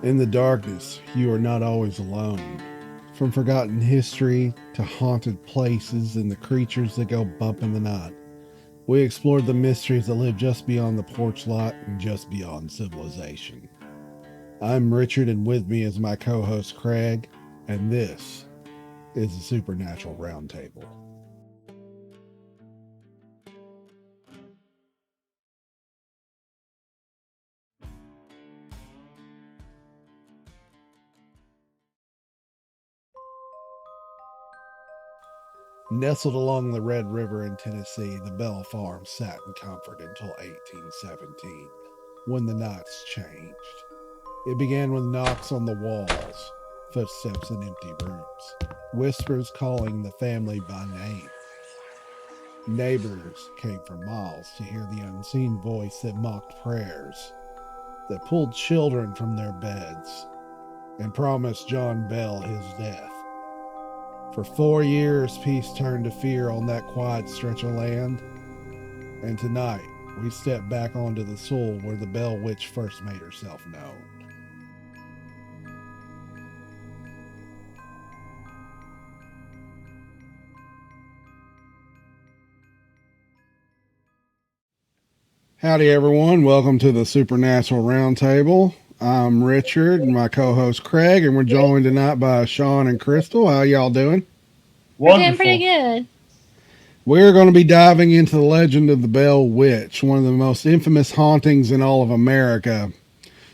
In the darkness, you are not always alone. From forgotten history to haunted places and the creatures that go bump in the night, we explored the mysteries that live just beyond the porch light and just beyond civilization. I'm Richard, and with me is my co host Craig, and this is the Supernatural Roundtable. Nestled along the Red River in Tennessee, the Bell Farm sat in comfort until 1817, when the nights changed. It began with knocks on the walls, footsteps in empty rooms, whispers calling the family by name. Neighbors came for miles to hear the unseen voice that mocked prayers, that pulled children from their beds, and promised John Bell his death. For 4 years, peace turned to fear on that quiet stretch of land, and tonight we step back onto the soil where the Bell Witch first made herself known. Howdy, everyone. Welcome to the Supernatural Roundtable. I'm Richard and my co-host Craig, and we're joined tonight by Sean and Krystal. How y'all doing? We're doing pretty good. We're going to be diving into the legend of the Bell Witch, one of the most infamous hauntings in all of America,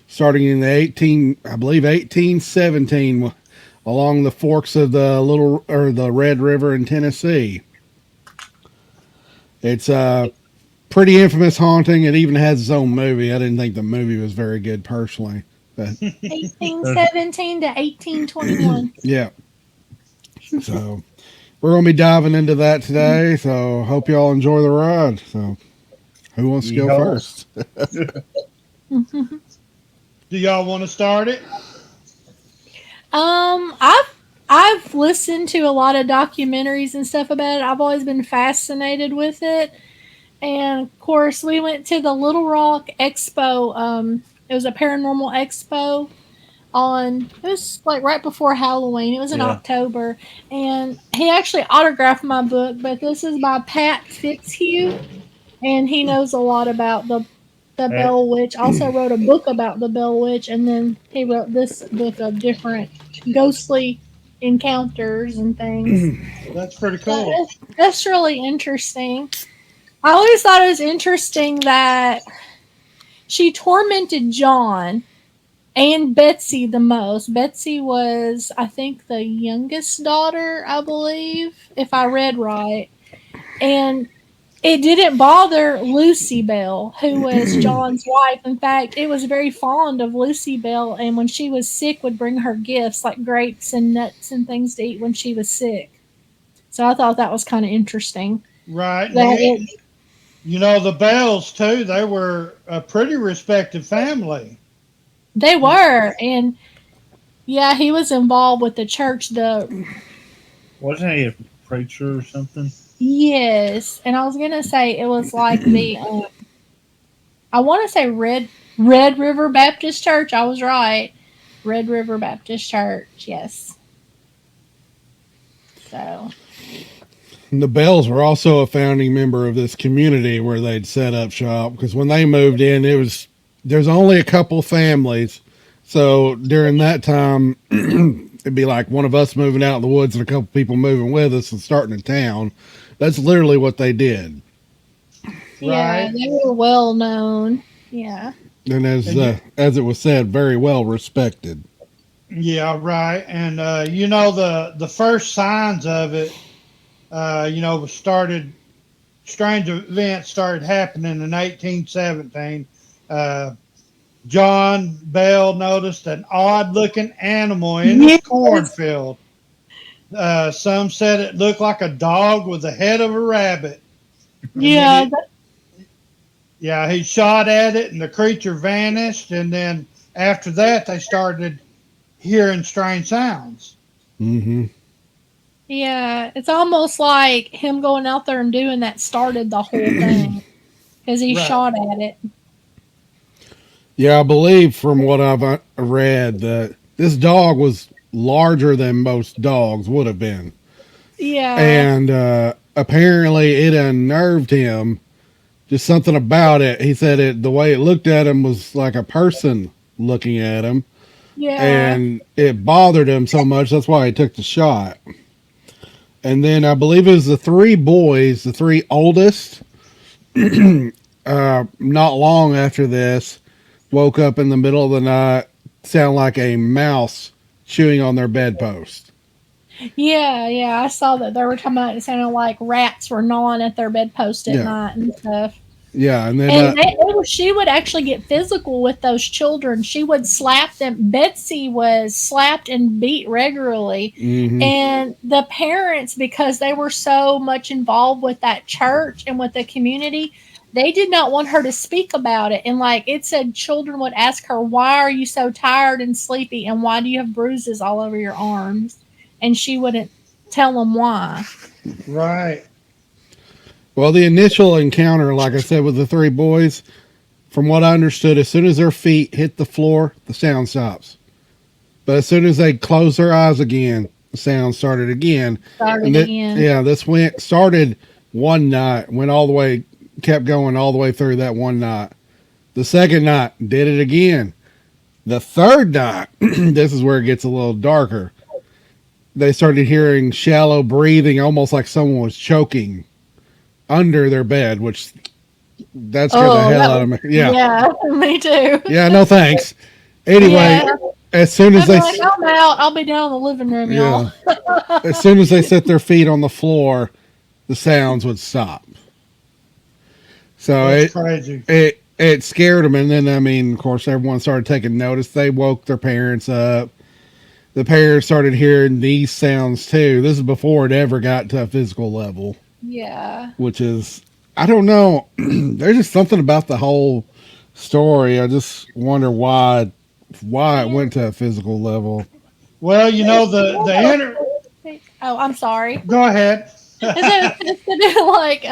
starting in the 1817, along the forks of the Red River in Tennessee. It's a pretty infamous haunting. It even has its own movie. I didn't think the movie was very good personally, but 1817 to 1821. yeah. So we're going to be diving into that today. So hope y'all enjoy the ride. So who wants to go first? Do y'all want to start it? I've listened to a lot of documentaries and stuff about it. I've always been fascinated with it. And of course, we went to the Little Rock Expo. It was a paranormal expo it was like right before Halloween. It was in October. And he actually autographed my book, but this is by Pat Fitzhugh. And he knows a lot about the Bell Witch. Also wrote a book about the Bell Witch, and then he wrote this book of different ghostly encounters and things. That's pretty cool. That's really interesting. I always thought it was interesting that she tormented John and Betsy the most. Betsy was, I think, the youngest daughter, I believe, if I read right. And it didn't bother Lucy Bell, who was John's wife. In fact, it was very fond of Lucy Bell, and when she was sick, would bring her gifts like grapes and nuts and things to eat when she was sick. So I thought that was kind of interesting. Right. The Bells, too, they were a pretty respected family. They were, and yeah, he was involved with the church. Wasn't he a preacher or something? Yes, and I was gonna say it was like I want to say Red River Baptist Church. I was right, Red River Baptist Church. Yes. So. The Bells were also a founding member of this community where they'd set up shop, because when they moved in, there's only a couple families. So during that time, it'd be like one of us moving out in the woods and a couple people moving with us and starting a town. That's literally what they did. Yeah, they were well known. Yeah. And as it was said, very well respected. Yeah, right. And the first signs of it, strange events started happening in 1817. John Bell noticed an odd-looking animal in his cornfield. Some said it looked like a dog with the head of a rabbit. Yeah. He shot at it, and the creature vanished. And then after that, they started hearing strange sounds. Mm-hmm. Yeah, it's almost like him going out there and doing that started the whole thing, because he shot at it. Yeah, I believe from what I've read that this dog was larger than most dogs would have been. Yeah. And apparently it unnerved him. Just something about it. He said the way it looked at him was like a person looking at him. Yeah. And it bothered him so much. That's why he took the shot. And then I believe it was the three boys, the three oldest, not long after this, woke up in the middle of the night, sound like a mouse chewing on their bedpost. Yeah, yeah. I saw that they were talking about it sounded like rats were gnawing at their bedpost at Yeah. night and stuff. Yeah, and then And she would actually get physical with those children. She would slap them. Betsy was slapped and beat regularly. mhm. And the parents, because they were so much involved with that church and with the community, they did not want her to speak about it. And like it said, children would ask her, "Why are you so tired and sleepy? And why do you have bruises all over your arms?" And she wouldn't tell them why. Right. Well, the initial encounter, like I said, with the three boys, from what I understood, as soon as their feet hit the floor, the sound stops. But as soon as they close their eyes again, the sound started again. Started again. Yeah, this started one night, went all the way, kept going all the way through that one night. The second night, did it again. The third night, this is where it gets a little darker. They started hearing shallow breathing, almost like someone was choking under their bed, which that scared the hell out of me. Yeah. Yeah, me too. Yeah, no thanks. Anyway, Yeah. as soon as I'm they like, I'm out. I'll be down in the living room, y'all. as soon as they set their feet on the floor, the sounds would stop. So That's crazy. it scared them, and then I mean, of course, everyone started taking notice. They woke their parents up. The parents started hearing these sounds too. This is before it ever got to a physical level. Yeah. Which is, I don't know. There's just something about the whole story. I just wonder why it went to a physical level. Well, you know the Oh, I'm sorry. Go ahead. It's like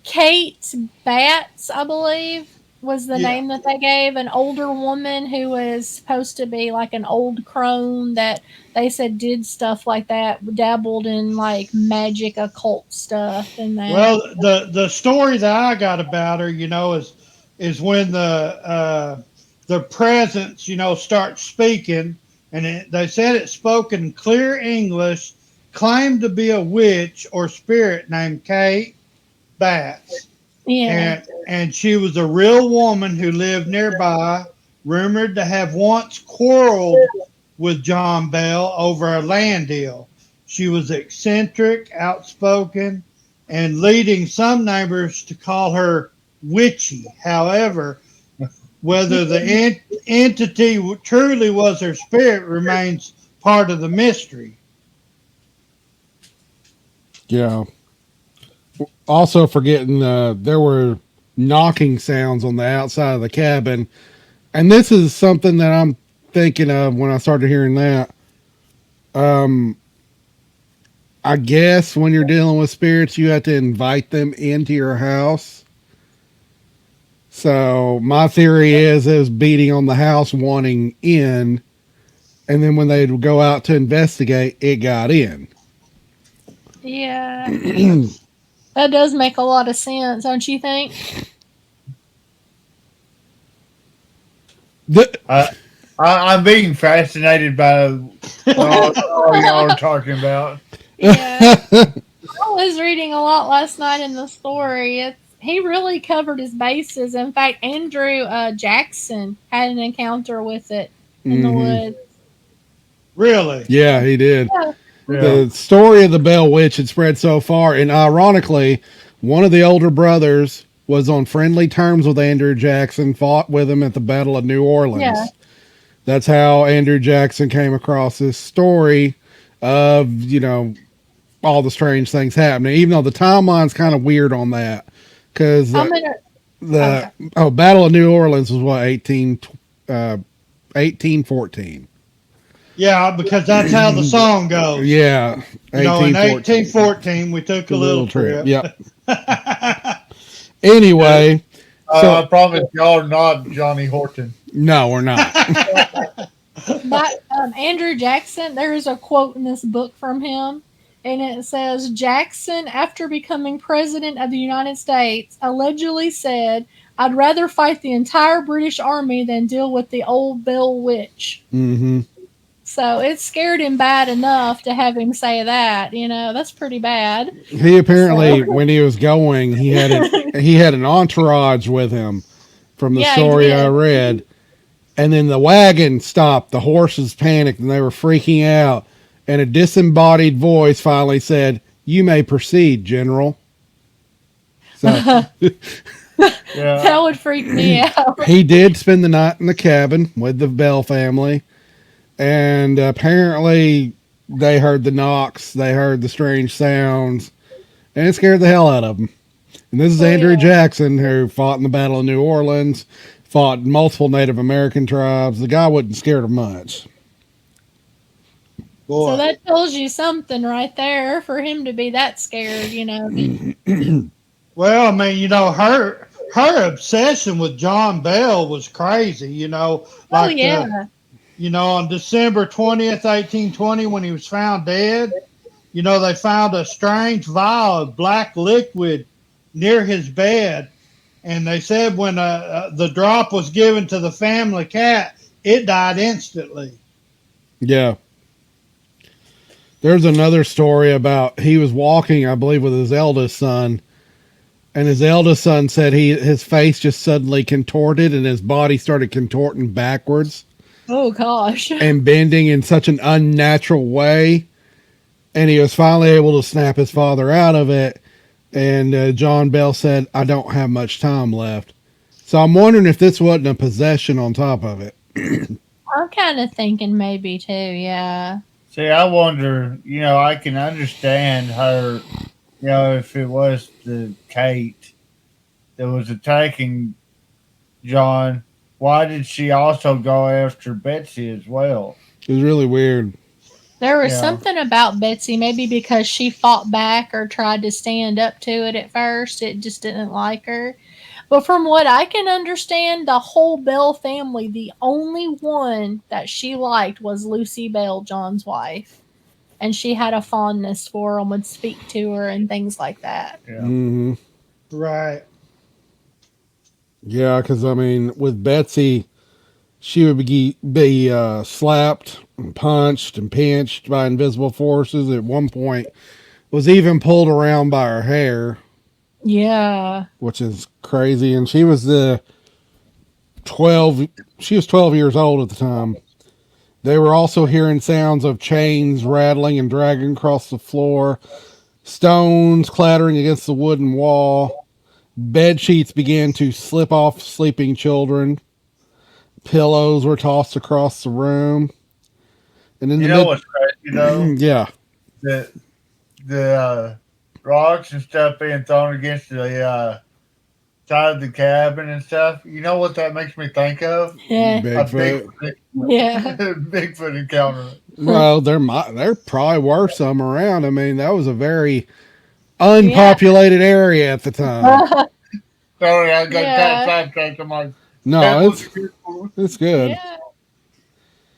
Kate Batts, I believe, was the name that they gave. An older woman who was supposed to be like an old crone that they said did stuff like that, dabbled in like magic occult stuff and that. Well, the story that I got about her, you know, is when the presence, you know, starts speaking, and they said it spoke in clear English, claimed to be a witch or spirit named Kate Batts. Yeah. And she was a real woman who lived nearby, rumored to have once quarreled with John Bell over a land deal. She was eccentric, outspoken, and leading some neighbors to call her witchy. However, whether the entity truly was her spirit remains part of the mystery. Yeah. Also forgetting there were knocking sounds on the outside of the cabin. And this is something that I'm thinking of when I started hearing that. I guess when you're dealing with spirits, you have to invite them into your house. So my theory is it was beating on the house, wanting in. And then when they would go out to investigate, it got in. Yeah. That does make a lot of sense, don't you think? I'm being fascinated by what y'all are talking about. Yeah. I was reading a lot last night in the story. He really covered his bases. In fact, Andrew Jackson had an encounter with it in the woods. Really? Yeah, he did. Yeah. The story of the Bell Witch had spread so far, and ironically, one of the older brothers was on friendly terms with Andrew Jackson, fought with him at the Battle of New Orleans. Yeah. That's how Andrew Jackson came across this story of, you know, all the strange things happening, even though the timeline's kind of weird on that. Because Battle of New Orleans was what, 1814. Yeah, because that's how the song goes. Yeah. You know, in 1814, we took a little trip. Yep. Anyway, I promise y'all are not Johnny Horton. No, we're not. But Andrew Jackson, there is a quote in this book from him, and it says Jackson, after becoming president of the United States, allegedly said, "I'd rather fight the entire British Army than deal with the old Bell Witch." Mm-hmm. So it scared him bad enough to have him say that. That's pretty bad. He apparently, when he was going, he had an entourage with him. From the story I read. And then the wagon stopped. The horses panicked and they were freaking out. And a disembodied voice finally said, "You may proceed, General." So That would freak me out. he did spend the night in the cabin with the Bell family. And apparently they heard the knocks. They heard the strange sounds. And it scared the hell out of them. And this is Andrew Jackson, who fought in the Battle of New Orleans. Fought multiple Native American tribes. The guy wasn't scared of much. Boy. So that tells you something right there for him to be that scared, Well, I mean, her obsession with John Bell was crazy, on December 20th, 1820, when he was found dead, they found a strange vial of black liquid near his bed. And they said when the drop was given to the family cat, it died instantly. Yeah. There's another story about he was walking, I believe, with his eldest son. And his eldest son said his face just suddenly contorted and his body started contorting backwards. Oh, gosh. And bending in such an unnatural way. And he was finally able to snap his father out of it. And John Bell said, "I don't have much time left." So I'm wondering if this wasn't a possession on top of it. I'm kind of thinking maybe too, yeah. See, I wonder, I can understand her, if it was the Kate that was attacking John, why did she also go after Betsy as well? It was really weird. There was something about Betsy, maybe because she fought back or tried to stand up to it at first. It just didn't like her. But from what I can understand, the whole Bell family, the only one that she liked was Lucy Bell, John's wife. And she had a fondness for him, would speak to her and things like that. Yeah. Mm-hmm. Right. Yeah, because, with Betsy, she would be slapped and punched and pinched by invisible forces. At one point, was even pulled around by her hair. Yeah. Which is crazy. And she was 12 years old at the time. They were also hearing sounds of chains rattling and dragging across the floor, stones clattering against the wooden wall. Bed sheets began to slip off sleeping children. Pillows were tossed across the room. And in what's crazy, yeah. The rocks and stuff being thrown against the side of the cabin and stuff. You know what that makes me think of? Yeah. Bigfoot. Yeah. Bigfoot encounter. Well, there probably were some around. That was a very unpopulated area at the time. Sorry, I got sidetracked. I'm like, no, it's good.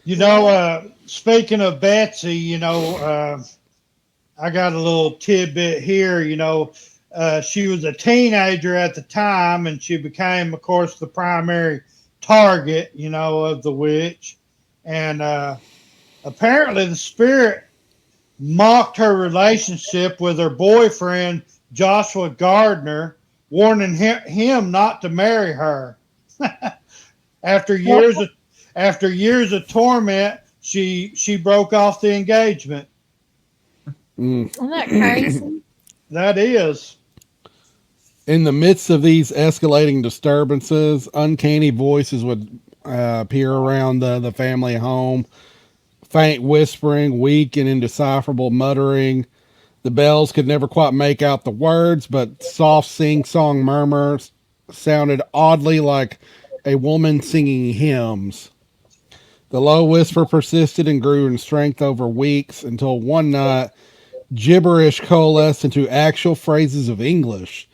Yeah. Speaking of Betsy, I got a little tidbit here. She was a teenager at the time, and she became, of course, the primary target, of the witch. And apparently the spirit mocked her relationship with her boyfriend, Joshua Gardner, warning him not to marry her. After years of torment, she broke off the engagement. Isn't that crazy? That is. In the midst of these escalating disturbances, uncanny voices would appear around the family home. Faint whispering, weak and indecipherable muttering. The Bells could never quite make out the words, but soft sing-song murmurs sounded oddly like a woman singing hymns. The low whisper persisted and grew in strength over weeks until one night, gibberish coalesced into actual phrases of English.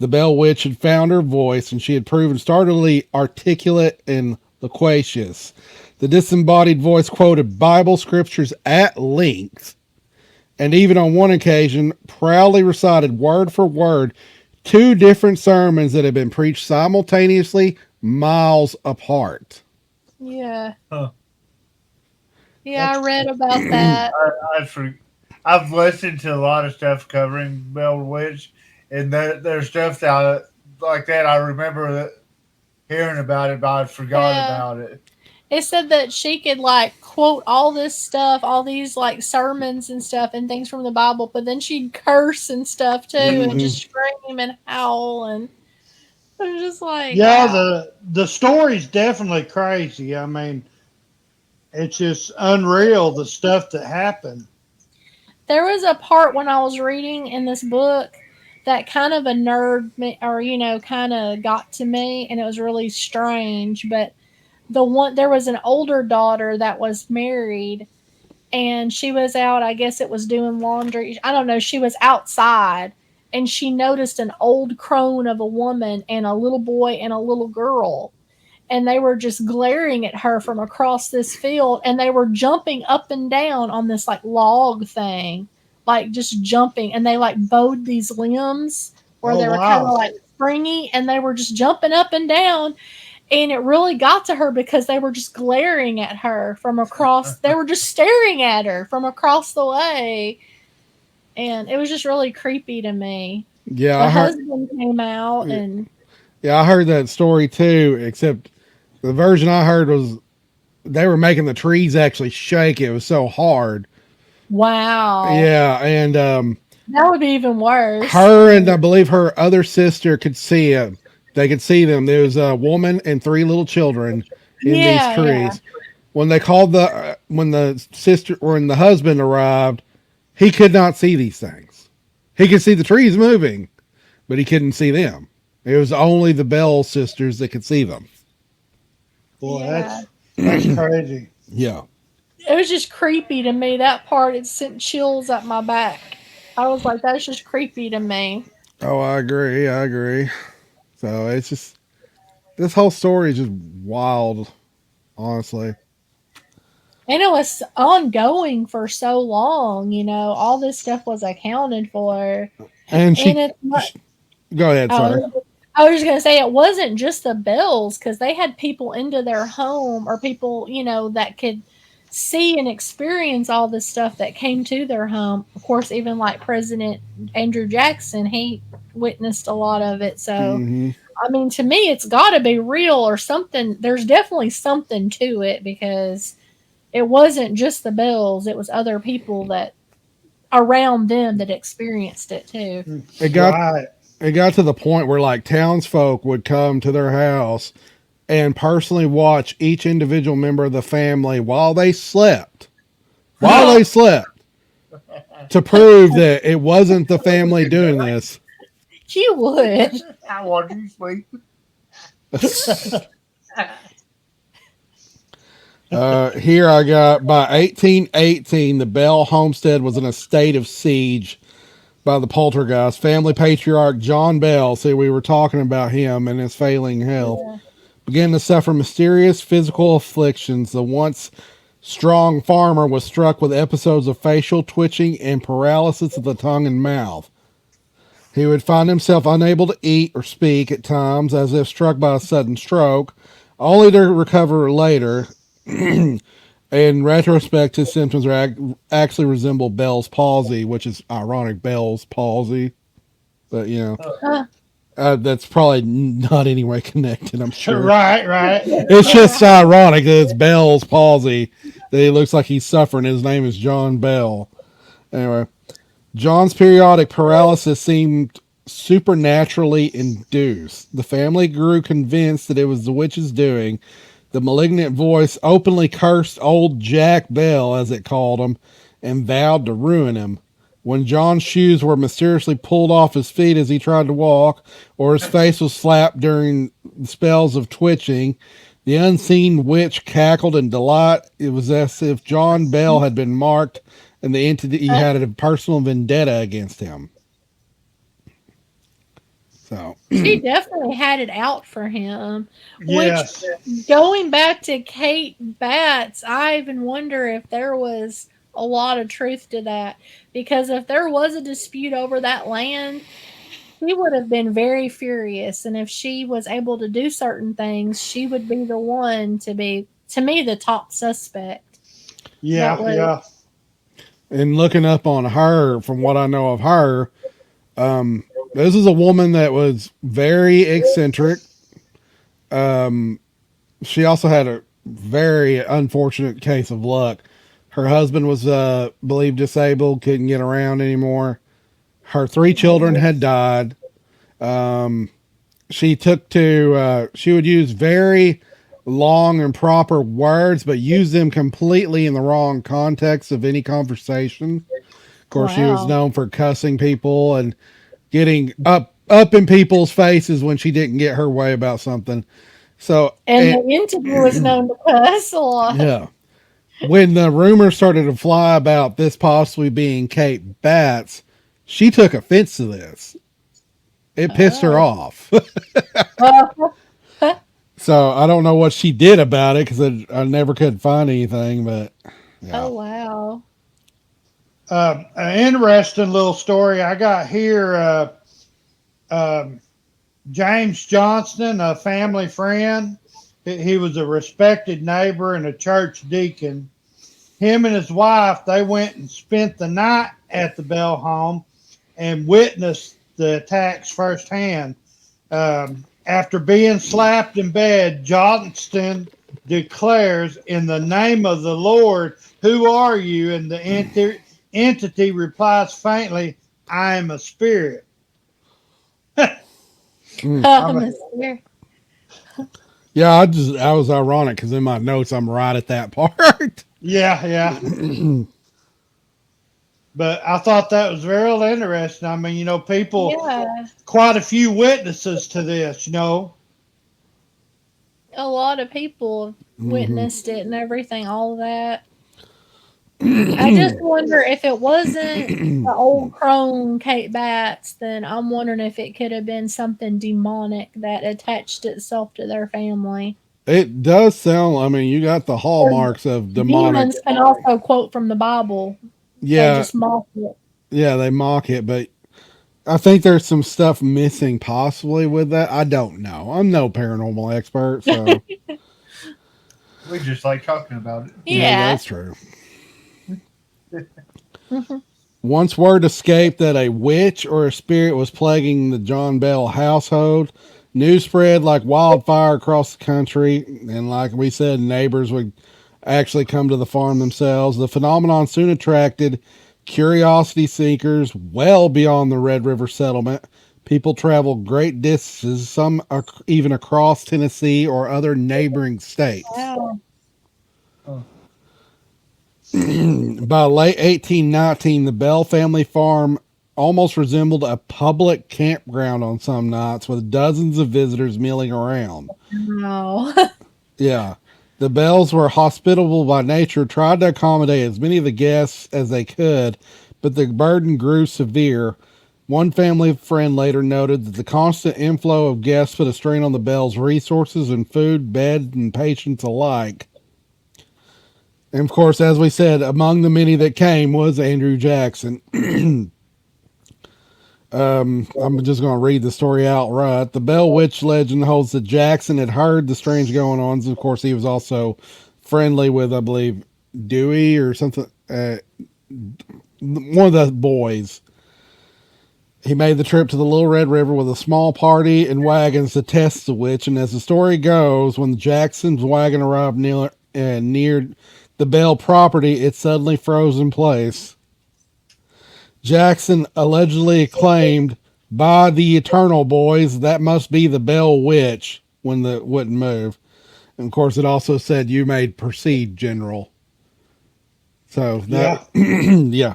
The Bell Witch had found her voice, and she had proven startlingly articulate and loquacious. The disembodied voice quoted Bible scriptures at length, and even on one occasion proudly recited word for word 2 different sermons that had been preached simultaneously miles apart. Yeah. Huh. Yeah, I read about that. I've listened to a lot of stuff covering Bell Witch, and there's stuff that like that I remember hearing about it, but I forgot about it. It said that she could like quote all this stuff, all these like sermons and stuff and things from the Bible, but then she'd curse and stuff too, and just scream and howl, and it was just like, yeah, the story's definitely crazy. I mean, it's just unreal the stuff that happened. There was a part when I was reading in this book that kind of a nerd or kind of got to me, and it was really strange. But there was an older daughter that was married, and she was out, I guess it was doing laundry. I don't know. She was outside, and she noticed an old crone of a woman and a little boy and a little girl. And they were just glaring at her from across this field, and they were jumping up and down on this like log thing, like just jumping, and they like bowed these limbs where they were kind of like springy, and they were just jumping up and down. And it really got to her because they were just glaring at her from across. They were just staring at her from across the way. And it was just really creepy to me. Yeah, the husband came out and... Yeah, I heard that story too, except the version I heard was they were making the trees actually shake. It was so hard. Wow. Yeah, and... that would be even worse. Her and I believe her other sister could see him. They could see them. There was a woman and 3 little children in these trees. Yeah. When they called when the husband arrived, he could not see these things. He could see the trees moving, but he couldn't see them. It was only the Bell sisters that could see them. Boy, that's crazy. Yeah. It was just creepy to me. That part, it sent chills up my back. I was like, that's just creepy to me. Oh, I agree. So it's just, this whole story is just wild, honestly. And it was ongoing for so long, all this stuff was accounted for. And go ahead, sorry. I was just going to say, it wasn't just the Bells, because they had people into their home, or people, that could see and experience all this stuff that came to their home. Of course, even like President Andrew Jackson, he witnessed a lot of it. So, I mean, to me, it's got to be real or something. There's definitely something to it, because it wasn't just the Bells. It was other people that around them that experienced it too. It got to the point where like townsfolk would come to their house and personally watch each individual member of the family while they slept. To prove that it wasn't the family doing this. You would. I want you to sleep. Here I got, by 1818, the Bell homestead was in a state of siege by the poltergeist. Family patriarch John Bell, see, we were talking about him and his failing health, began to suffer mysterious physical afflictions. The once strong farmer was struck with episodes of facial twitching and paralysis of the tongue and mouth. He would find himself unable to eat or speak at times, as if struck by a sudden stroke, only to recover later. In retrospect, his symptoms actually resemble Bell's palsy, which is ironic, Bell's palsy. But, that's probably not any way connected, I'm sure. Right. It's just ironic that it's Bell's palsy, that he looks like he's suffering. His name is John Bell. Anyway, John's periodic paralysis seemed supernaturally induced. The family grew convinced that it was the witch's doing. The malignant voice openly cursed old Jack Bell, as it called him, and vowed to ruin him. When John's shoes were mysteriously pulled off his feet as he tried to walk, or his face was slapped during spells of twitching, the unseen witch cackled in delight. It was as if John Bell had been marked and the entity had a personal vendetta against him. So She definitely had it out for him. Yes. Which, going back to Kate Batts, I even wonder if there was a lot of truth to that. Because if there was a dispute over that land, she would have been very furious. And if she was able to do certain things, she would be the one to be, to me, the top suspect. Yeah, That was, yeah. and looking up on her, from what I know of her, this is a woman that was very eccentric. She also had a very unfortunate case of luck. Her husband was believed disabled, couldn't get around anymore. Her 3 children had died. She she would use very long and proper words, but use them completely in the wrong context of any conversation. Of course, she was Wow. known for cussing people and getting up in people's faces when she didn't get her way about something. So, and the interview was known to cuss a lot. yeah. When the rumors started to fly about this possibly being Kate Batts, she took offense to this. It pissed her off. So I don't know what she did about it because I never could find anything. But yeah. Oh, wow. An interesting little story I got here. James Johnston, a family friend, he was a respected neighbor and a church deacon. Him and his wife, they went and spent the night at the Bell home and witnessed the attacks firsthand. After being slapped in bed, Johnston declares, "In the name of the Lord, who are you?" And the entity replies faintly, "I am a spirit." Atmosphere. Yeah, I was ironic because in my notes I'm right at that part. Yeah, yeah. But I thought that was very interesting. I mean, people, Yeah. quite a few witnesses to this, A lot of people witnessed it and everything, all that. I just wonder if it wasn't the old crone Kate Batts, then I'm wondering if it could have been something demonic that attached itself to their family. It does sound. I mean, you got the hallmarks of demonic. Demons can also quote from the Bible. They Yeah, just mock it. yeah, they mock it, but I think there's some stuff missing possibly with that. I don't know. I'm no paranormal expert, so We just like talking about it. Yeah. that's true. Once word escaped that a witch or a spirit was plaguing the John Bell household, news spread like wildfire across the country, and like we said, neighbors would actually come to the farm themselves. The phenomenon soon attracted curiosity seekers well beyond the Red River settlement. People traveled great distances, some even across Tennessee or other neighboring states. Wow. By late 1819, the Bell family farm almost resembled a public campground on some nights with dozens of visitors milling around. No. Yeah. The Bells were hospitable by nature, tried to accommodate as many of the guests as they could, but the burden grew severe. One family friend later noted that the constant inflow of guests put a strain on the Bells' resources in food, bed, and patience alike. And of course, as we said, among the many that came was Andrew Jackson. I'm just going to read the story outright. The Bell Witch legend holds that Jackson had heard the strange going-ons. Of course, he was also friendly with, I believe, Dewey or something. One of the boys. He made the trip to the Little Red River with a small party and wagons to test the witch. And as the story goes, when Jackson's wagon arrived near the Bell property, it suddenly froze in place. Jackson allegedly claimed, "By the eternal, boys, that must be the Bell Witch," when the wouldn't move. And of course, it also said, "You may proceed, General." So that, yeah.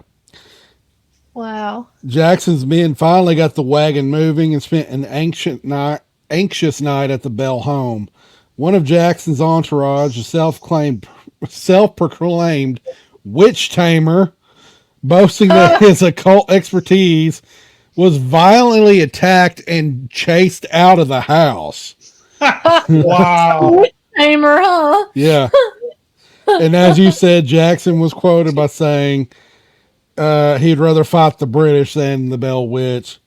Wow. Jackson's men finally got the wagon moving and spent an anxious night at the Bell home. One of Jackson's entourage, a self-proclaimed witch tamer, boasting that his occult expertise was violently attacked and chased out of the house. Wow. Tamer, huh? Yeah. And as you said, Jackson was quoted by saying he'd rather fight the British than the Bell Witch.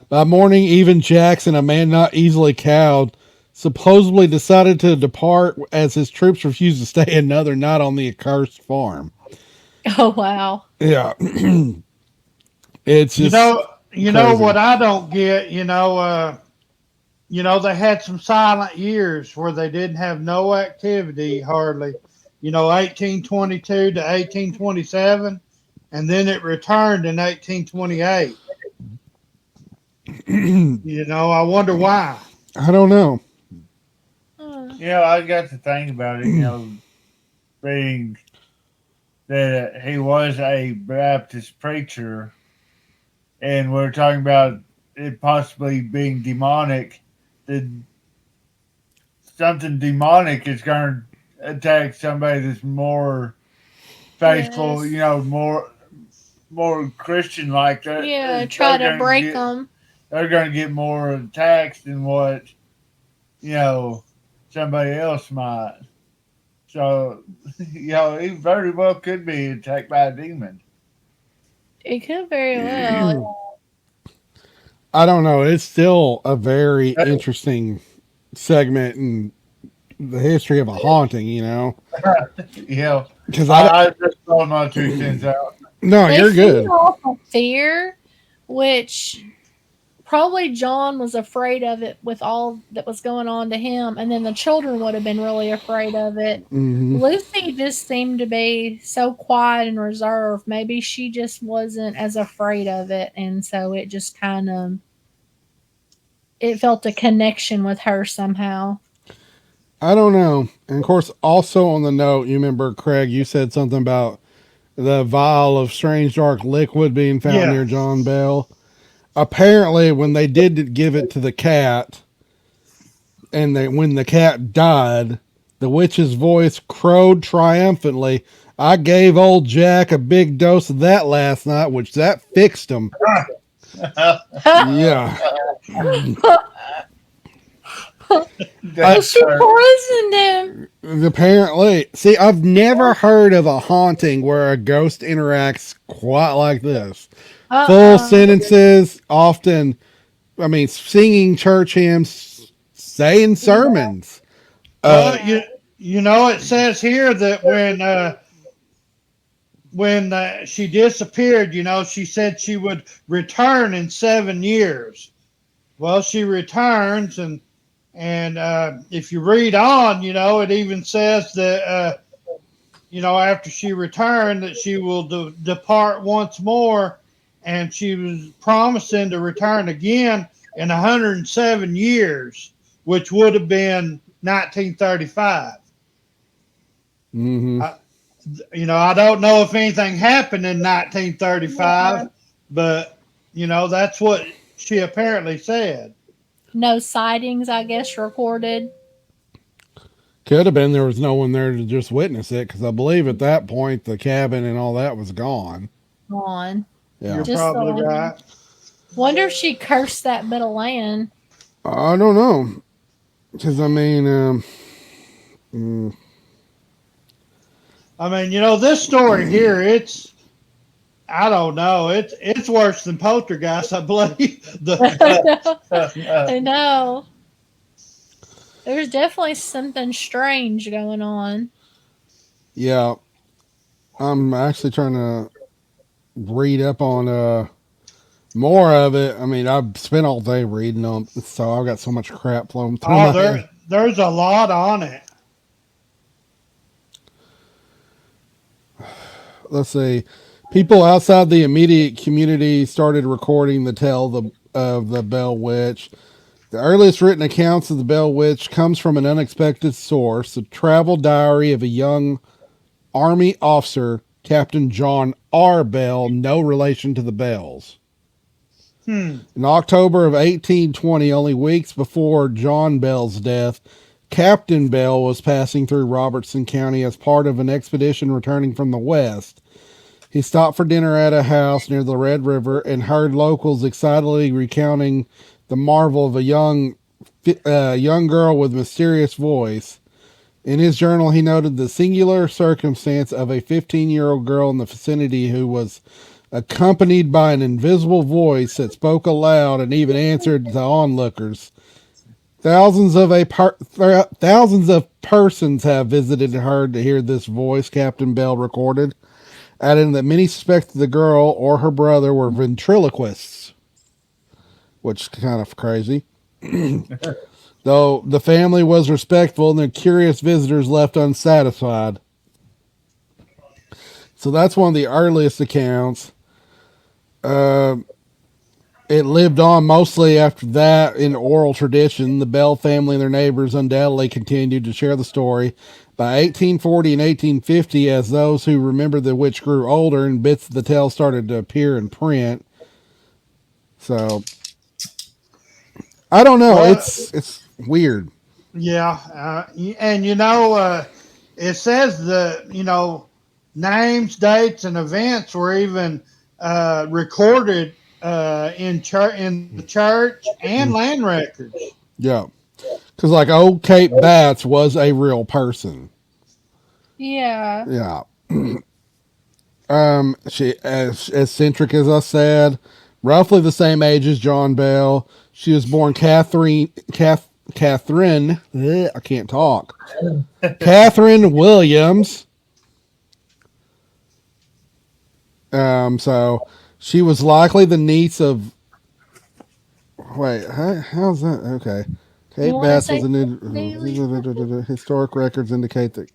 By morning, even Jackson, a man not easily cowed, supposedly decided to depart as his troops refused to stay another night on the accursed farm. Oh wow. Yeah. It's You just know, you know crazy. what I don't get. They had some silent years where they didn't have no activity hardly. 1822 to 1827, and then it returned in 1828. I wonder why. I don't know. I got to think about it, being that he was a Baptist preacher, and we're talking about it possibly being demonic. That something demonic is going to attack somebody that's more faithful, Yes. more Christian like that. Yeah, try to break them. They're going to get more attacks than what somebody else might. So, he very well could be attacked by a demon. It could very well. I don't know. It's still a very interesting segment in the history of a haunting, Yeah. Because I just throwing my 2 cents out. No, They you're good. feed off of fear, which probably John was afraid of it with all that was going on to him, and then the children would have been really afraid of it. Mm-hmm. Lucy just seemed to be so quiet and reserved. Maybe she just wasn't as afraid of it, and so it just kind of it felt a connection with her somehow. I don't know. And of course, also on the note, you remember, Craig, you said something about the vial of strange dark liquid being found near Yeah. John Bell. Apparently, when they did give it to the cat, and when the cat died, the witch's voice crowed triumphantly, "I gave old Jack a big dose of that last night, which that fixed him." Yeah. She poisoned him. Apparently. See, I've never heard of a haunting where a ghost interacts quite like this. Full sentences, often, singing church hymns, saying sermons. Well, it says here that when she disappeared, she said she would return in 7 years. Well, she returns, and if you read on, it even says that after she returned that she will depart once more, and she was promising to return again in 107 years, which would have been 1935. Mm-hmm. I don't know if anything happened in 1935, but that's what she apparently said. No sightings, I guess, recorded. Could have been there was no one there to just witness it, because I believe at that point the cabin and all that was gone. On. Yeah. You're Just probably right. Wonder if she cursed that bit of land. I don't know. Because, this story here, I don't know. It's worse than Poltergeist, I believe. I know. There's definitely something strange going on. Yeah. I'm actually trying to read up on more of it. I've spent all day reading them, so I've got so much crap flowing through my head. There's a lot on it. Let's see. People outside the immediate community started recording the tale of the Bell Witch. The earliest written accounts of the Bell Witch comes from an unexpected source, a travel diary of a young Army officer, Captain John R. Bell, no relation to the Bells. In October of 1820, only weeks before John Bell's death, Captain Bell was passing through Robertson County as part of an expedition returning from the West. He stopped for dinner at a house near the Red River and heard locals excitedly recounting the marvel of a young girl with a mysterious voice. In his journal, he noted the singular circumstance of a 15-year-old girl in the vicinity who was accompanied by an invisible voice that spoke aloud and even answered the onlookers. Thousands of persons have visited her to hear this voice, Captain Bell recorded, adding that many suspected the girl or her brother were ventriloquists, which is kind of crazy. Though the family was respectful and the curious visitors left unsatisfied. So that's one of the earliest accounts. It lived on mostly after that in oral tradition. The Bell family and their neighbors undoubtedly continued to share the story. By 1840 and 1850, as those who remembered the witch grew older and bits of the tale started to appear in print. So, I don't know. Well, It's weird. yeah, and it says names, dates, and events were even recorded in the church and land records. Yeah. Because, like, old Kate Batts was a real person. Yeah. Yeah. She, as eccentric as I said, roughly the same age as John Bell. She was born Catherine, I can't talk. Catherine Williams. So she was likely the niece of. Wait, how's that? Okay. Kate Batts was a new. Historic records indicate that.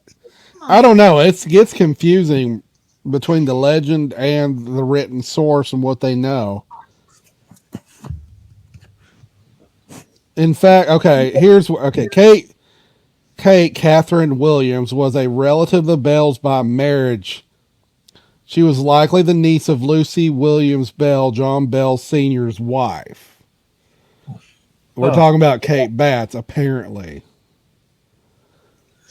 I don't know. It gets confusing between the legend and the written source and what they know. In fact, Kate Catherine Williams was a relative of Bell's by marriage. She was likely the niece of Lucy Williams Bell, John Bell Sr.'s wife. We're talking about Kate Batts, apparently.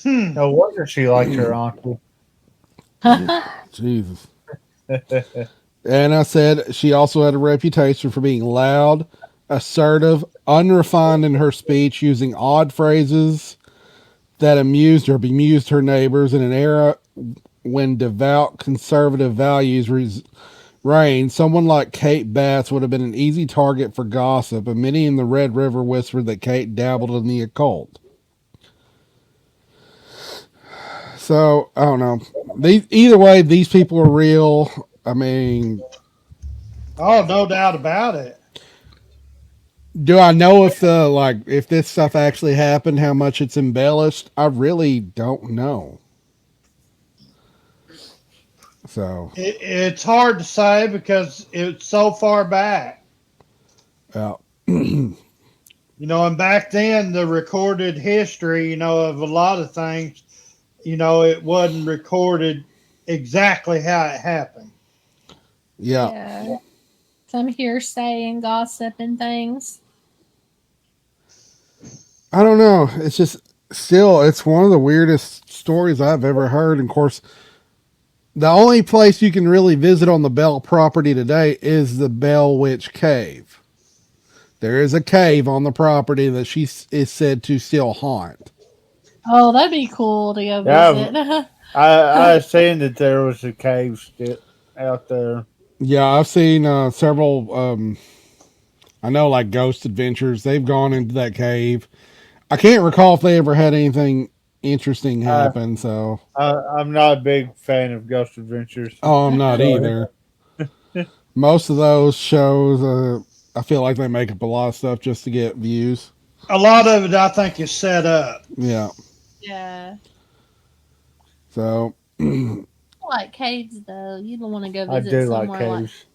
No wonder she liked her uncle. Jesus. And I said she also had a reputation for being loud, assertive, unrefined in her speech, using odd phrases that amused or bemused her neighbors in an era when devout conservative values reigned. Someone like Kate Batts would have been an easy target for gossip, and many in the Red River whispered that Kate dabbled in the occult. So, I don't know. Either way, these people are real. I mean... Oh, no doubt about it. Do I know if if this stuff actually happened, how much it's embellished? I really don't know. So it's hard to say because it's so far back. Yeah. And back then the recorded history, of a lot of things, it wasn't recorded exactly how it happened. Yeah. Some hearsay and gossip and things. I don't know. It's just it's one of the weirdest stories I've ever heard. And of course, the only place you can really visit on the Bell property today is the Bell Witch Cave. There is a cave on the property that she is said to still haunt. Oh, that'd be cool to go visit. I seen that there was a cave still out there. Yeah, I've seen several. I know, like Ghost Adventures. They've gone into that cave. I can't recall if they ever had anything interesting happen. So I'm not a big fan of Ghost Adventures. Oh, I'm not either. Most of those shows, I feel like they make up a lot of stuff just to get views. A lot of it, I think, is set up. Yeah. Yeah. So. I like caves, though. You don't want to go visit I do somewhere like caves.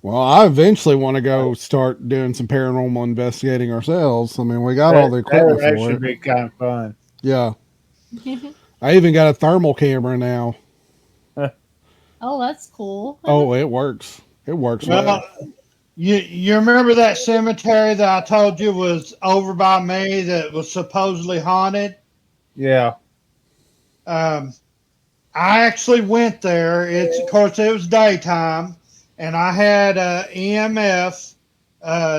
Well, I eventually want to go start doing some paranormal investigating ourselves. I mean, we got all the equipment that for should it. be kind of fun. Yeah. I even got a thermal camera now. Oh, that's cool. Oh, it works. It works well. You remember that cemetery that I told you was over by me that was supposedly haunted? Yeah. I actually went there. Of course, it was daytime, and I had a EMF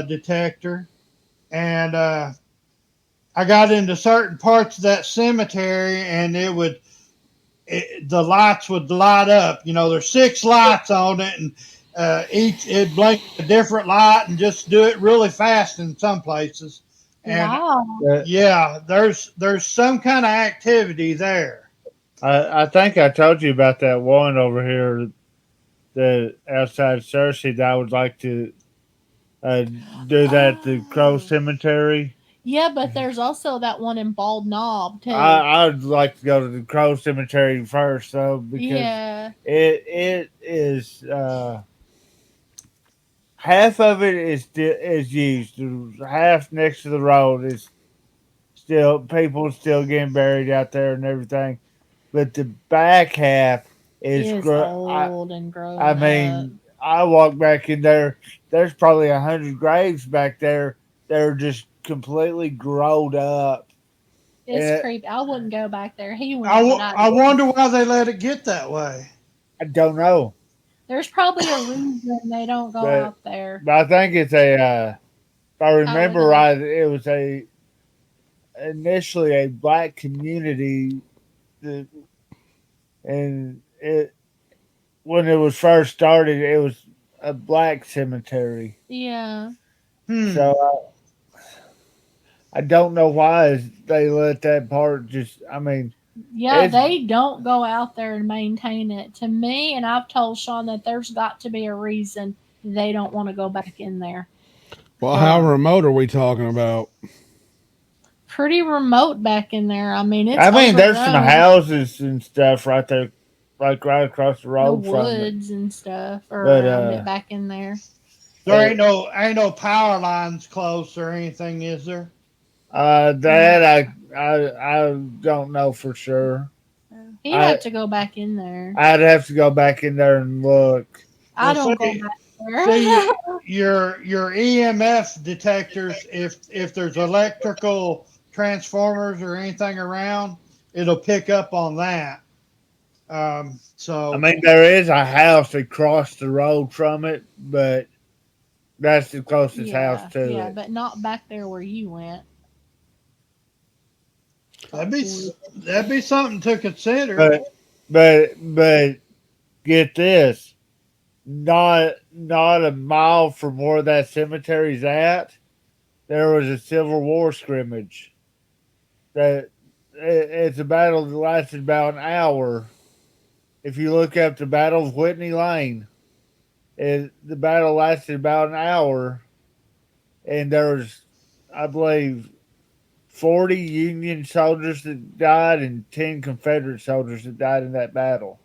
detector, and I got into certain parts of that cemetery, and the lights would light up. There's 6 lights on it, and each it blinked a different light, and just do it really fast in some places. And Wow. yeah, there's some kind of activity there. I think I told you about that one over here, the outside Cersei, that I would like to do that at the Crow Cemetery. Yeah, but there's also that one in Bald Knob too. I'd like to go to the Crow Cemetery first, though, because Yeah. it is half of it is used. Half next to the road is still people still getting buried out there and everything, but the back half is It's old and grown I up. mean, I walk back in there. There's probably 100 graves back there that are just completely growed up. It's creepy. I wouldn't go back there. He went. I wonder why they let it get that way. I don't know. There's probably a reason they don't go out there. But I think it's if I remember right, it was initially a black community, and when it was first started, it was a black cemetery. Yeah. So I don't know why they let that part just. I mean, yeah, they don't go out there and maintain it. To me, and I've told Sean that there's got to be a reason they don't want to go back in there. Well, how remote are we talking about? Pretty remote back in there. I mean, there's some houses and stuff right there, like right across the road from woods and stuff, or back in there. There ain't no power lines close or anything, is there? That I don't know for sure. He'd have to go back in there. I'd have to go back in there and look. I don't go back there. See, your EMF detectors, if there's electrical transformers or anything around, it'll pick up on that. So I mean, there is a house across the road from it, but that's the closest house to it. Yeah, but not back there where you went. That'd be something to consider. But get this, not a mile from where that cemetery's at, there was a Civil War scrimmage. It's a battle that lasted about an hour. If you look up the Battle of Whitney Lane, the battle lasted about an hour, and there was, I believe, 40 Union soldiers that died and 10 Confederate soldiers that died in that battle.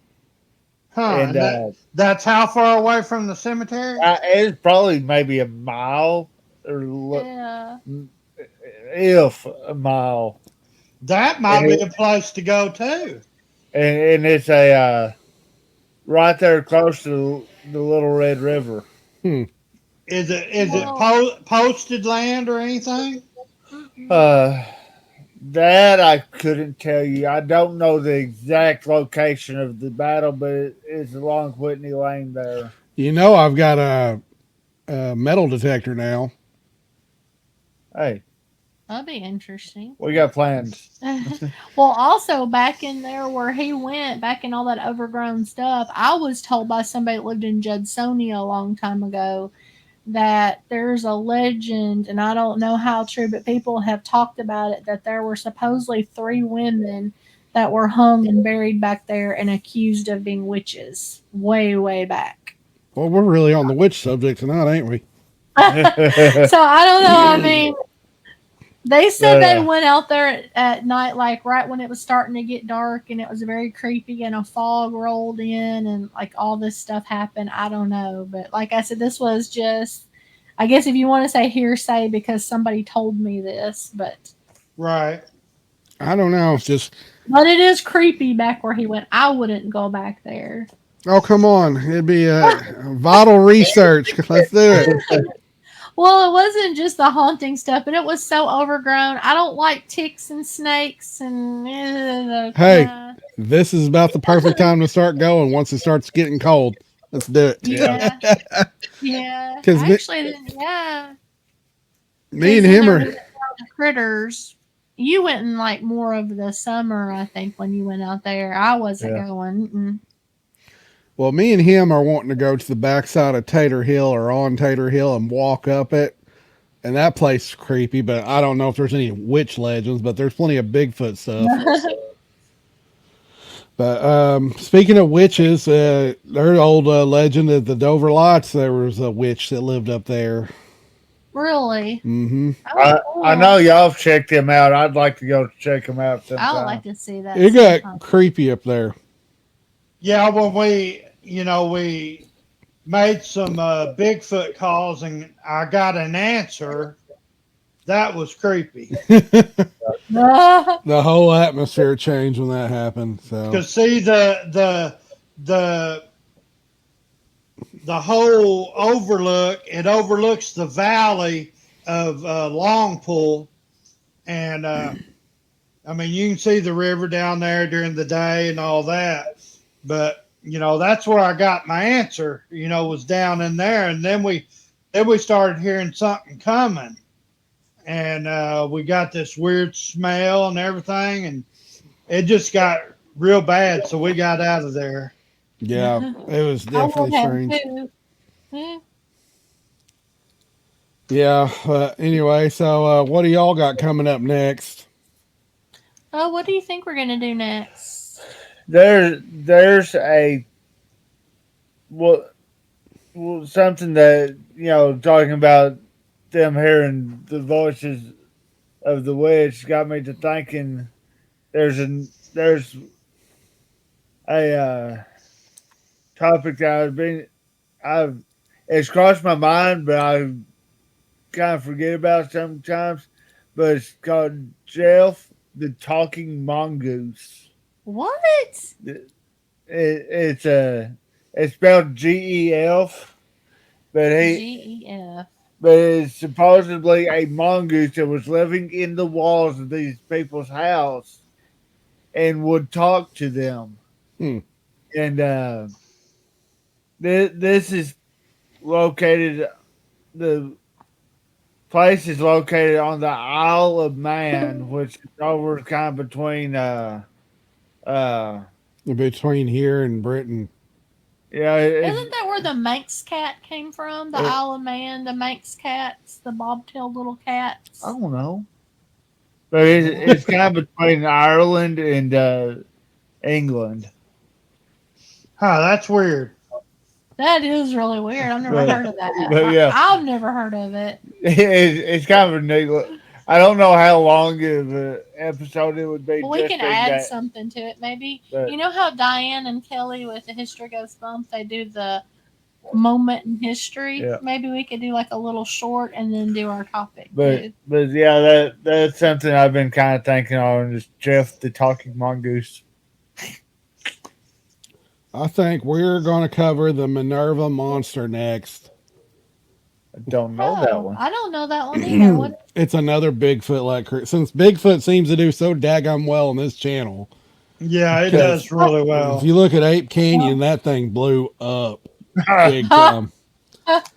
Huh? And that's how far away from the cemetery? It's probably maybe a mile, if a mile. That might be a place to go too. And it's a right there close to the Little Red River. Is it posted land or anything? That I couldn't tell you. I don't know the exact location of the battle, but it's along Whitney Lane there. I've got a metal detector now. Hey. That'd be interesting. We got plans. Well, also back in there where he went, back in all that overgrown stuff, I was told by somebody that lived in Judsonia a long time ago that there's a legend, and I don't know how true, but people have talked about it, that there were supposedly 3 women that were hung and buried back there and accused of being witches way, way back. Well, we're really on the witch subject tonight, ain't we? So I don't know. I mean, they said they went out there at night, like right when it was starting to get dark, and it was very creepy, and a fog rolled in, and like all this stuff happened. I don't know. But like I said, this was just, I guess if you want to say hearsay, because somebody told me this, but. Right. I don't know. It's just. But it is creepy back where he went. I wouldn't go back there. Oh, come on. It'd be vital research. Let's do it. Well, it wasn't just the haunting stuff, but it was so overgrown. I don't like ticks and snakes and. Hey, This is about the perfect time to start going once it starts getting cold. Let's do it. Yeah. Yeah. 'Cause Actually, then, yeah. Me 'Cause and then him there are. was the critters. You went in like more of the summer, I think, when you went out there. I wasn't going. Mm-mm. Well, me and him are wanting to go to the backside of Tater Hill or on Tater Hill and walk up it. And that place is creepy, but I don't know if there's any witch legends, but there's plenty of Bigfoot stuff. But speaking of witches, their old legend at the Dover Lights, there was a witch that lived up there. Really? Mm-hmm. Oh, cool. I know y'all have checked him out. I'd like to go check him out sometime. I would like to see that. It got sometime. creepy up there. Yeah, when we made some Bigfoot calls and I got an answer, that was creepy. The whole atmosphere changed when that happened. So, Because see the whole overlook, it overlooks the valley of Longpool, and I mean you can see the river down there during the day and all that, but that's where I got my answer. Was down in there, and then we started hearing something coming, and we got this weird smell and everything, and it just got real bad, so we got out of there. yeah, it was I would definitely have strange. too. Yeah. Yeah, but anyway, so what do y'all got coming up next? Oh, what do you think we're gonna do next? There's a something that talking about them hearing the voices of the witch got me to thinking. There's a topic that it's crossed my mind, but I kind of forget about it sometimes. But it's called Jeff the Talking Mongoose. What? It's spelled GEF, but GEF. but it's supposedly a mongoose that was living in the walls of these people's house and would talk to them. Hmm. And this is located. The place is located on the Isle of Man, which is over kind of between Between here and Britain. yeah. Isn't that where the Manx cat came from? The Isle of Man, the Manx cats, the bobtailed little cats. I don't know, but it's kind of between Ireland and England. Huh, that's weird. That is really weird. I've never heard of that. But yeah. I've never heard of it. It's kind of a neat. I don't know how long of an episode it would be. Well, we just can being add that. something to it, maybe. But- You know how Diane and Kelly with the History Goes Bump, they do the moment in history? Yeah. Maybe we could do like a little short and then do our topic. But too. but yeah, that's something I've been kind of thinking on. Is Jeff the Talking Mongoose? I think we're going to cover the Minerva monster next. I don't know that one. I don't know that one either. What? It's another Bigfoot like since Bigfoot seems to do so daggum well on this channel. Yeah, it Because does really well. If you look at Ape Canyon, that thing blew up big time.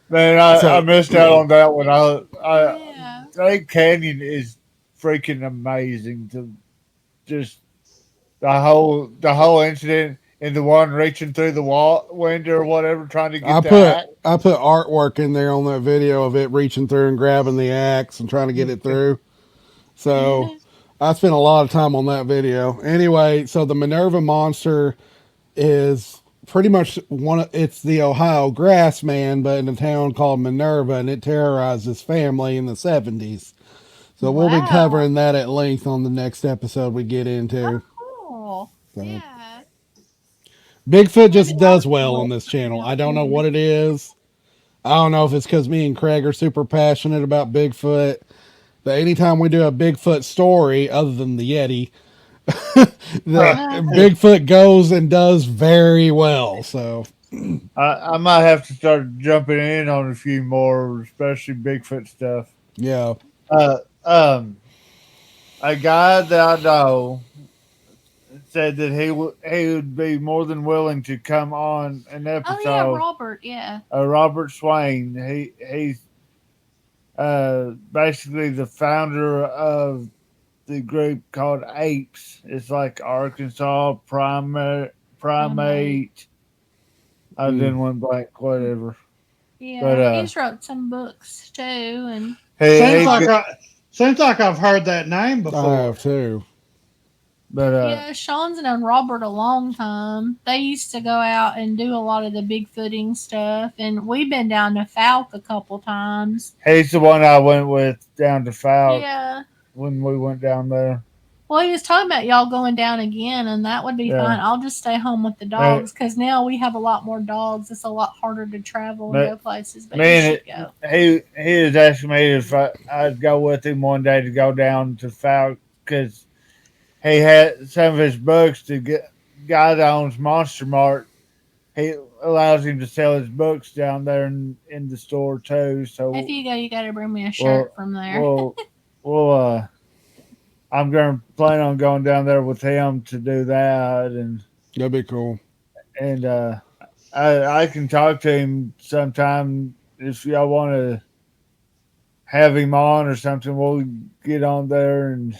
Man, I missed out on that one. Yeah. Lake Canyon is freaking amazing. To just the whole incident and the one reaching through the window or whatever, trying to get I put artwork in there on that video of it reaching through and grabbing the axe and trying to get it through. So I spent a lot of time on that video. Anyway, so the Minerva monster is pretty much it's the Ohio grass man, but in a town called Minerva, and it terrorized his family in the 70s. So we'll be covering that at length on the next episode we get into. Cool. So. Yeah. Bigfoot just does well on this channel. I don't know what it is. I don't know if it's because me and Craig are super passionate about Bigfoot. But anytime we do a Bigfoot story, other than the Yeti, Bigfoot goes and does very well. So I might have to start jumping in on a few more, especially Bigfoot stuff. yeah. A guy that I know, said that he would be more than willing to come on an episode. Oh yeah, Robert. Yeah. Robert Swain. He's basically the founder of the group called Apes. It's like Arkansas Primate. I didn't want blank, whatever. Yeah, But, he's wrote some books too, and seems like I've heard that name before. I have too. But yeah, Sean's known Robert a long time. They used to go out and do a lot of the Bigfooting stuff, and we've been down to Falk a couple times. he's the one I went with down to Falk Yeah. when we went down there. Well, he was talking about y'all going down again, and that would be fine. I'll just stay home with the dogs because now we have a lot more dogs. It's a lot harder to travel and go places. But you should go. He has asked me if I'd go with him one day to go down to Falk because he had some of his books. The guy that owns Monster Mart, he allows him to sell his books down there in the store too. So if you go, you got to bring me a shirt from there. Well, I'm going to plan on going down there with him to do that, and that'd be cool. And I can talk to him sometime if y'all want to have him on or something. We'll get on there and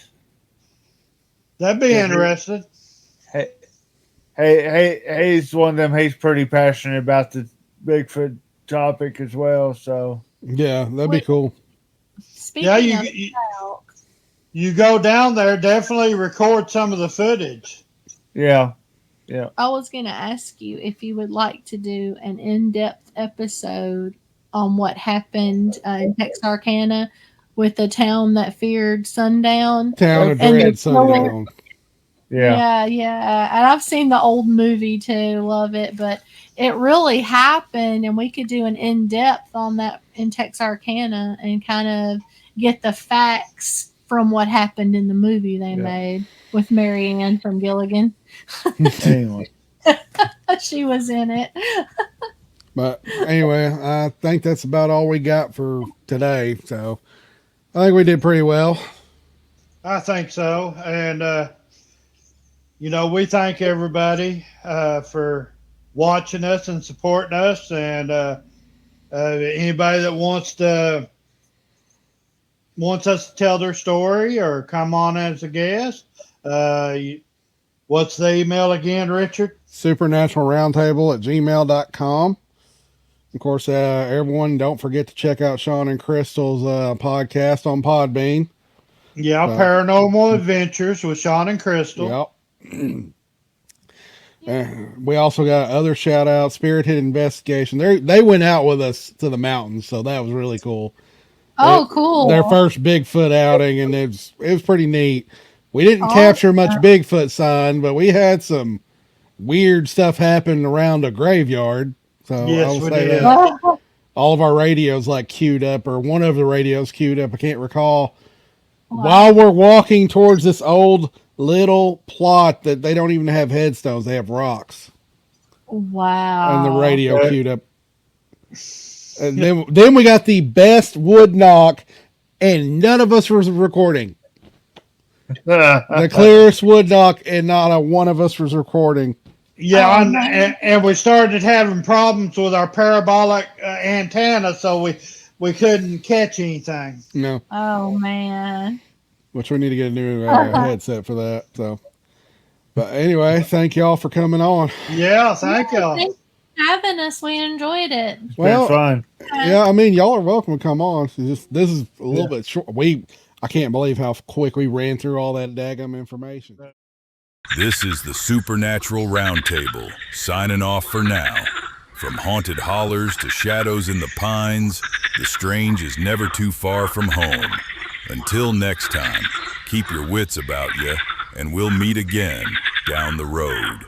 that'd be interesting. Hey, he's one of them. He's pretty passionate about the Bigfoot topic as well. So yeah, that'd be cool. Speaking of you go down there, definitely record some of the footage. Yeah. I was going to ask you if you would like to do an in-depth episode on what happened in Texarkana with the town that feared sundown. Town of Dread Sundown. Yeah. And I've seen the old movie too. Love it. But it really happened, and we could do an in-depth on that in Texarkana and kind of get the facts from what happened in the movie they made with Mary Ann from Gilligan. Anyway. She was in it. But anyway, I think that's about all we got for today. So I think we did pretty well. I think so. And, we thank everybody for watching us and supporting us. And anybody that wants us to tell their story or come on as a guest, what's the email again, Richard? supernaturalroundtable@gmail.com. Of course, everyone, don't forget to check out Sean and Krystal's podcast on Podbean. Yeah, Paranormal Adventures with Sean and Krystal. Yep. We also got other shout outs, Spirited Investigation. They went out with us to the mountains, so that was really cool. Oh, cool. Their first Bigfoot outing, and it was pretty neat. We didn't capture much Bigfoot sign, but we had some weird stuff happen around a graveyard. So yes, I'll we say did. that all of our radios queued up, or one of the radios queued up. I can't recall. Wow. While we're walking towards this old little plot that they don't even have headstones, they have rocks. Wow. And the radio queued up. And then we got the best wood knock, and none of us was recording. The clearest wood knock, and not one of us was recording. Yeah, and we started having problems with our parabolic antenna, so we couldn't catch anything. No. Oh, man. Which we need to get a new headset for that. So, but anyway, thank y'all for coming on. Yeah, thank y'all. Thanks for having us. We enjoyed it. It's been fun. Yeah, I mean, y'all are welcome to come on. This is a little bit short. I can't believe how quick we ran through all that daggum information. This is the Supernatural Roundtable, signing off for now. From haunted hollers to shadows in the pines, the strange is never too far from home. Until next time, keep your wits about you, and we'll meet again down the road.